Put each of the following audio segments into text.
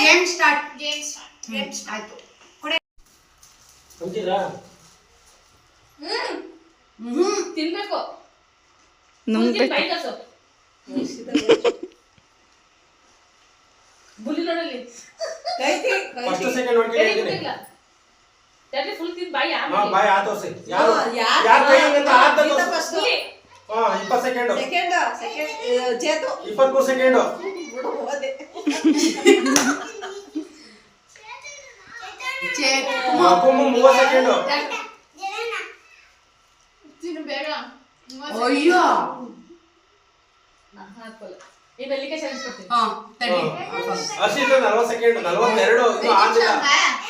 Game start. ಆಯ್ತು ಕೊಡೆ. ಅಂತೀರಾ? ತಿನ್ಬೇಕು. ಬುಲಿ ನೋಡಲಿ. ಫಸ್ಟ್ ಸೆಕೆಂಡ್ ನೋಡಿ ಹೇಳ್ತೀನಿ. ಯಾಕೆ ಫುಲ್ ತಿನ್ ಬಾಯಿ ಬಾಯಿ ಆ ತೋರಿಸಿ. ಯಾರು ಕೈ ಅಂತ ಆದ first. 20 second. Chethu 23 second. ಕುಮ್ಮು 30 second. ತಿನ್ನು ಬೇಗ. ಅಯ್ಯೋ ಇವೆಲ್ಲಿಗೆ ಚಾಲೆಂಜ್ ಕೊಡ್ತೀನಿ. ಅರ್ಷಿತ್ 40 ಸೆಕೆಂಡ್. 42 ಇದು ಆಗಿಲ್ಲ.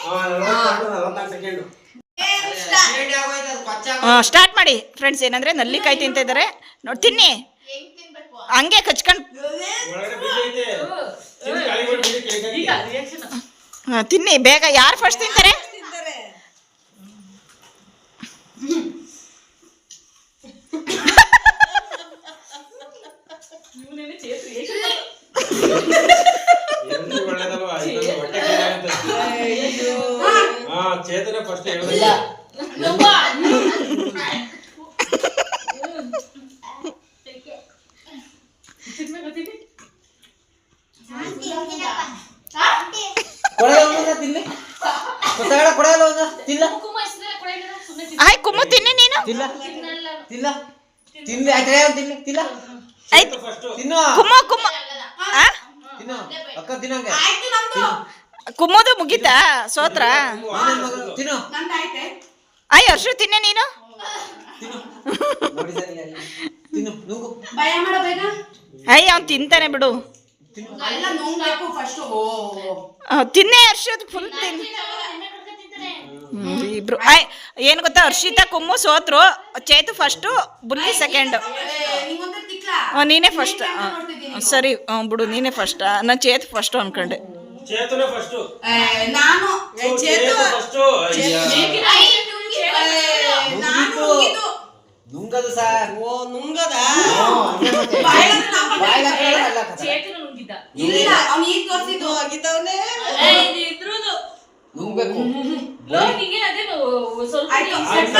42 44 ಸೆಕೆಂಡ್. ಸ್ಟಾರ್ಟ್ ಮಾಡಿ ಫ್ರೆಂಡ್ಸ್. ಏನಂದ್ರೆ ನಲ್ಲಿಕಾಯಿ ತಿಂತ ಇದ್ದಾರೆ ನೋಡಿ. ತಿನ್ನಿ ಹಂಗೆ ಕಚ್ಕೊಂಡು ತಿನ್ನಿ ಬೇಗ. ಯಾರು ಫಸ್ಟ್ ತಿಂತಾರೆ? ಚೇತನ ಫಸ್ಟ್ ಆಯ್ ಕುಮ್ಮು ತಿನ್ನಿ ನೀನು. ಕುಮ್ಮು ಕುಮ್ಮು ಕುಮ್ಮೋದು ಮುಗೀತಾ? ಸೋತ್ರ ಆಯ್ ಅರ್ಷು ತಿನ್ನೆ ನೀನು. ಅಯ್ಯ ಅವ್ನು ತಿಂತಾನೆ ಬಿಡು. ತಿನ್ನೆ ಹರ್ಷದ್ ಫುಲ್ ತಿನ್. ಇಬ್ರು ಏನು ಗೊತ್ತಾ, ಹರ್ಷಿತಾ ಕುಮ್ಮು ಸೋತ್ರು. Chethu first, ಬುಲ್ಲಿ second. ನೀನೇ ಫಸ್ಟ್. ಸರಿ ಬಿಡು, ನೀನೇ ಫಸ್ಟ್. ನಾನು ಚೇತು ಫಸ್ಟ್ ಅನ್ಕೊಂಡೆ. ಚೇತನ ಫಸ್ಟ್. ನಾನು ಚೇತು ಫಸ್ಟ್. ನುಂಗದು ಸರ್. ಓ ನುಂಗದ ಚೇತನ ನುಂಗಿದ್ದ. ಇಲ್ಲ ಅವ್ನು ಈಗ ತೋರಿಸಿದ್ದು ಆಗಿದ್ದವನೇ ಇದ್ರೂದು ನುಂಗ್ಬೇಕು. ಲೋ ನಿಂಗೆ ಅದೇನು ಸ್ವಲ್ಪ